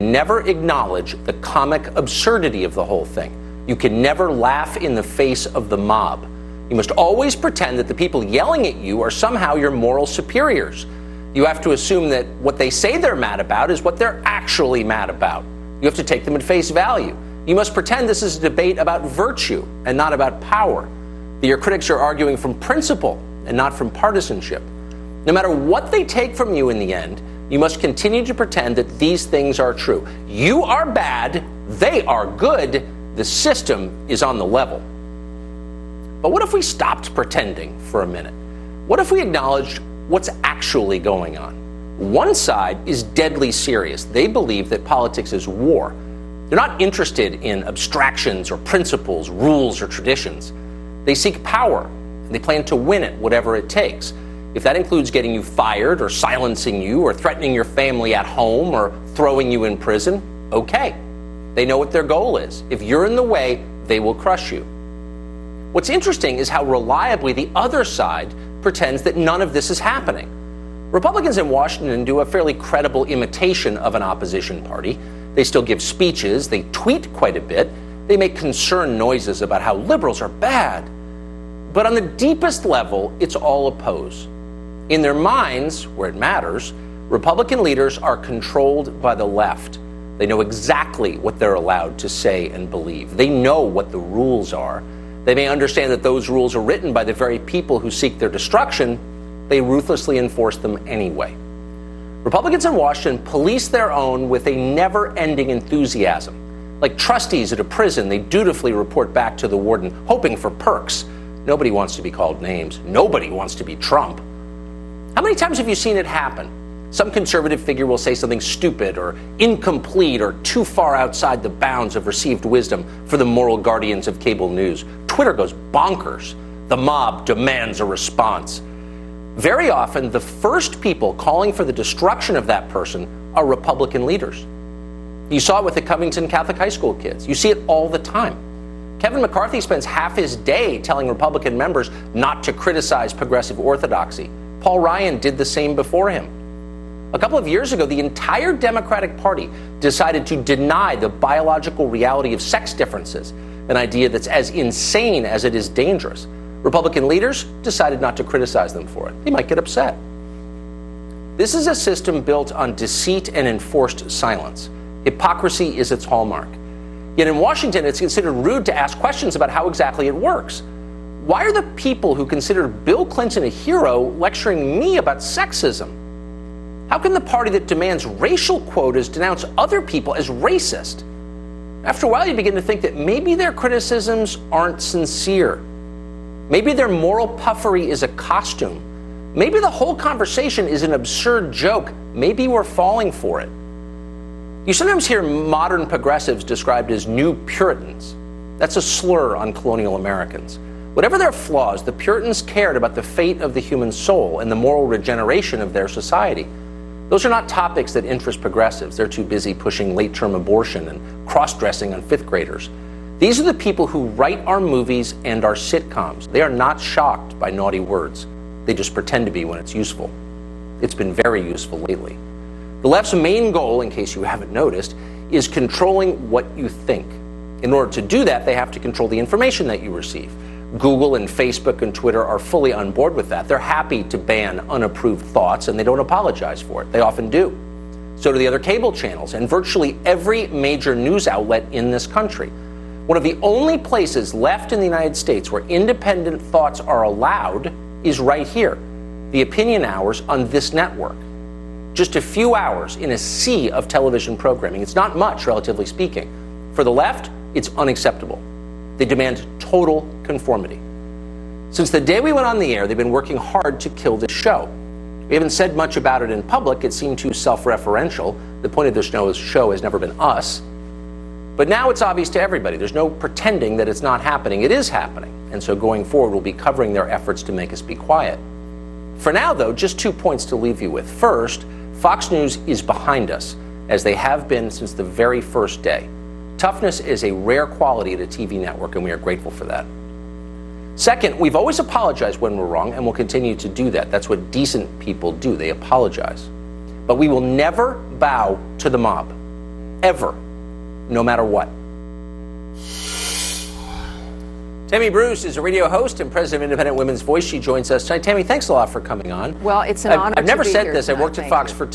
Never acknowledge the comic absurdity of the whole thing. You can never laugh in the face of the mob. You must always pretend that the people yelling at you are somehow your moral superiors. You have to assume that what they say they're mad about is what they're actually mad about. You have to take them at face value. You must pretend this is a debate about virtue and not about power. That your critics are arguing from principle and not from partisanship. No matter what they take from you in the end, you must continue to pretend that these things are true. You are bad, they are good, the system is on the level. But what if we stopped pretending for a minute? What if we acknowledged what's actually going on? One side is deadly serious. They believe that politics is war. They're not interested in abstractions or principles, rules or traditions. They seek power, and they plan to win it, whatever it takes. If that includes getting you fired or silencing you or threatening your family at home or throwing you in prison, okay. They know what their goal is. If you're in the way, they will crush you. What's interesting is how reliably the other side pretends that none of this is happening. Republicans in Washington do a fairly credible imitation of an opposition party. They still give speeches, they tweet quite a bit, they make concerned noises about how liberals are bad. But on the deepest level, it's all a pose. In their minds, where it matters, Republican leaders are controlled by the left. They know exactly what they're allowed to say and believe. They know what the rules are. They may understand that those rules are written by the very people who seek their destruction. They ruthlessly enforce them anyway. Republicans in Washington police their own with a never-ending enthusiasm. Like trustees at a prison, they dutifully report back to the warden, hoping for perks. Nobody wants to be called names. Nobody wants to be Trump. How many times have you seen it happen? Some conservative figure will say something stupid or incomplete or too far outside the bounds of received wisdom for the moral guardians of cable news. Twitter goes bonkers. The mob demands a response. Very often, the first people calling for the destruction of that person are Republican leaders. You saw it with the Covington Catholic High School kids. You see it all the time. Kevin McCarthy spends half his day telling Republican members not to criticize progressive orthodoxy. Paul Ryan did the same before him. A couple of years ago, the entire Democratic Party decided to deny the biological reality of sex differences, an idea that's as insane as it is dangerous. Republican leaders decided not to criticize them for it. They might get upset. This is a system built on deceit and enforced silence. Hypocrisy is its hallmark. Yet in Washington, it's considered rude to ask questions about how exactly it works. Why are the people who considered Bill Clinton a hero lecturing me about sexism? How can the party that demands racial quotas denounce other people as racist? After a while, you begin to think that maybe their criticisms aren't sincere. Maybe their moral puffery is a costume. Maybe the whole conversation is an absurd joke. Maybe we're falling for it. You sometimes hear modern progressives described as new Puritans. That's a slur on colonial Americans. Whatever their flaws, the Puritans cared about the fate of the human soul and the moral regeneration of their society. Those are not topics that interest progressives. They're too busy pushing late-term abortion and cross-dressing on fifth graders. These are the people who write our movies and our sitcoms. They are not shocked by naughty words. They just pretend to be when it's useful. It's been very useful lately. The left's main goal, in case you haven't noticed, is controlling what you think. In order to do that, they have to control the information that you receive. Google and Facebook and Twitter are fully on board with that. They're happy to ban unapproved thoughts, and they don't apologize for it. They often do. So do the other cable channels and virtually every major news outlet in this country. One of the only places left in the United States where independent thoughts are allowed is right here, the opinion hours on this network. Just a few hours in a sea of television programming. It's not much, relatively speaking. For the left, it's unacceptable. They demand total conformity. Since the day we went on the air, they've been working hard to kill this show. We haven't said much about it in public. It seemed too self-referential. The point of this show has never been us. But now it's obvious to everybody. There's no pretending that it's not happening. It is happening. And so going forward, we'll be covering their efforts to make us be quiet. For now, though, just 2 points to leave you with. First, Fox News is behind us, as they have been since the very first day. Toughness is a rare quality at a TV network, and we are grateful for that. Second, we've always apologized when we're wrong, and we'll continue to do that. That's what decent people do. They apologize. But we will never bow to the mob. ever, no matter what. Tammy Bruce is a radio host and president of Independent Women's Voice. She joins us tonight. Tammy, thanks a lot for coming on. Well, it's an honor. I've never to be said here this. I tonight. worked at Thank Fox you. for